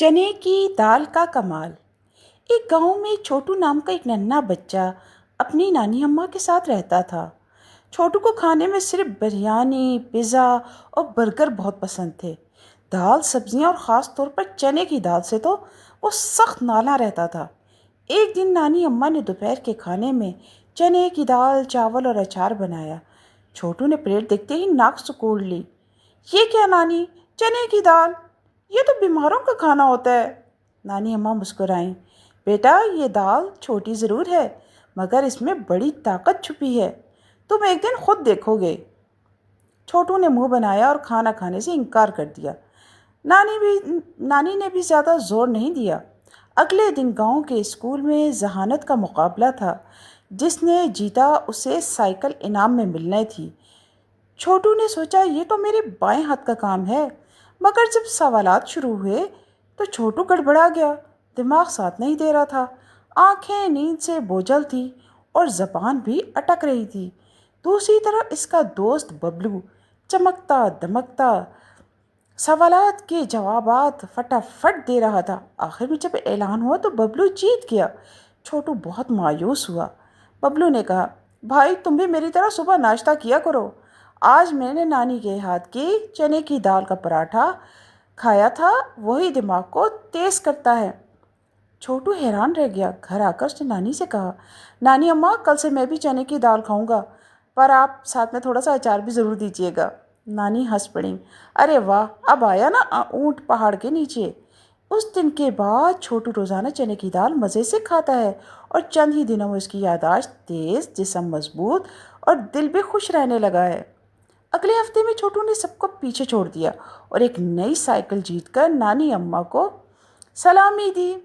چنے کی دال کا کمال۔ ایک گاؤں میں چھوٹو نام کا ایک ننھا بچہ اپنی نانی اماں کے ساتھ رہتا تھا۔ چھوٹو کو کھانے میں صرف بریانی، پیزا اور برگر بہت پسند تھے۔ دال، سبزیاں اور خاص طور پر چنے کی دال سے تو وہ سخت نالاں رہتا تھا۔ ایک دن نانی اماں نے دوپہر کے کھانے میں چنے کی دال، چاول اور اچار بنایا۔ چھوٹو نے پلیٹ دیکھتے ہی ناک سکوڑ لی۔ یہ کیا نانی، چنے کی دال؟ یہ تو بیماروں کا کھانا ہوتا ہے۔ نانی اماں مسکرائیں۔ بیٹا، یہ دال چھوٹی ضرور ہے مگر اس میں بڑی طاقت چھپی ہے، تم ایک دن خود دیکھو گے۔ چھوٹو نے منہ بنایا اور کھانا کھانے سے انکار کر دیا۔ نانی نے بھی زیادہ زور نہیں دیا۔ اگلے دن گاؤں کے اسکول میں ذہانت کا مقابلہ تھا۔ جس نے جیتا اسے سائیکل انعام میں ملنی تھی۔ چھوٹو نے سوچا یہ تو میرے بائیں ہاتھ کا کام ہے، مگر جب سوالات شروع ہوئے تو چھوٹو گڑبڑا گیا۔ دماغ ساتھ نہیں دے رہا تھا، آنکھیں نیند سے بوجھل تھی اور زبان بھی اٹک رہی تھی۔ دوسری طرف اس کا دوست ببلو چمکتا دمکتا سوالات کے جوابات فٹافٹ دے رہا تھا۔ آخر میں جب اعلان ہوا تو ببلو جیت گیا۔ چھوٹو بہت مایوس ہوا۔ ببلو نے کہا، بھائی تم بھی میری طرح صبح ناشتہ کیا کرو۔ آج میں نے نانی کے ہاتھ کی چنے کی دال کا پراٹھا کھایا تھا، وہی دماغ کو تیز کرتا ہے۔ چھوٹو حیران رہ گیا۔ گھر آ کر اس نے نانی سے کہا، نانی اماں کل سے میں بھی چنے کی دال کھاؤں گا، پر آپ ساتھ میں تھوڑا سا اچار بھی ضرور دیجیے گا۔ نانی ہنس پڑیں۔ ارے واہ، اب آیا نا اونٹ پہاڑ کے نیچے۔ اس دن کے بعد چھوٹو روزانہ چنے کی دال مزے سے کھاتا ہے اور چند ہی دنوں میں اس کی یادداشت تیز، جسم مضبوط اور دل بھی خوش رہنے لگا ہے۔ اگلے ہفتے میں چھوٹو نے سب کو پیچھے چھوڑ دیا اور ایک نئی سائیکل جیت کر نانی اماں کو سلامی دی۔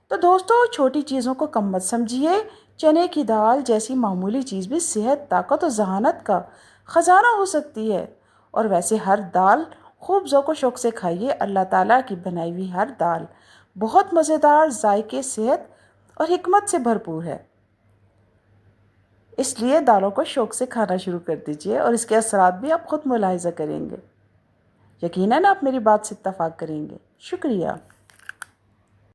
تو دوستو، چھوٹی چیزوں کو کم مت سمجھیے۔ چنے کی دال جیسی معمولی چیز بھی صحت، طاقت اور ذہانت کا خزانہ ہو سکتی ہے۔ اور ویسے ہر دال خوب ذوق و شوق سے کھائیے۔ اللہ تعالیٰ کی بنائی ہوئی ہر دال بہت مزیدار، ذائقے، صحت اور حکمت سے بھرپور ہے۔ اس لیے دالوں کو شوق سے کھانا شروع کر دیجیے اور اس کے اثرات بھی آپ خود ملاحظہ کریں گے۔ یقیناً آپ میری بات سے اتفاق کریں گے۔ شکریہ۔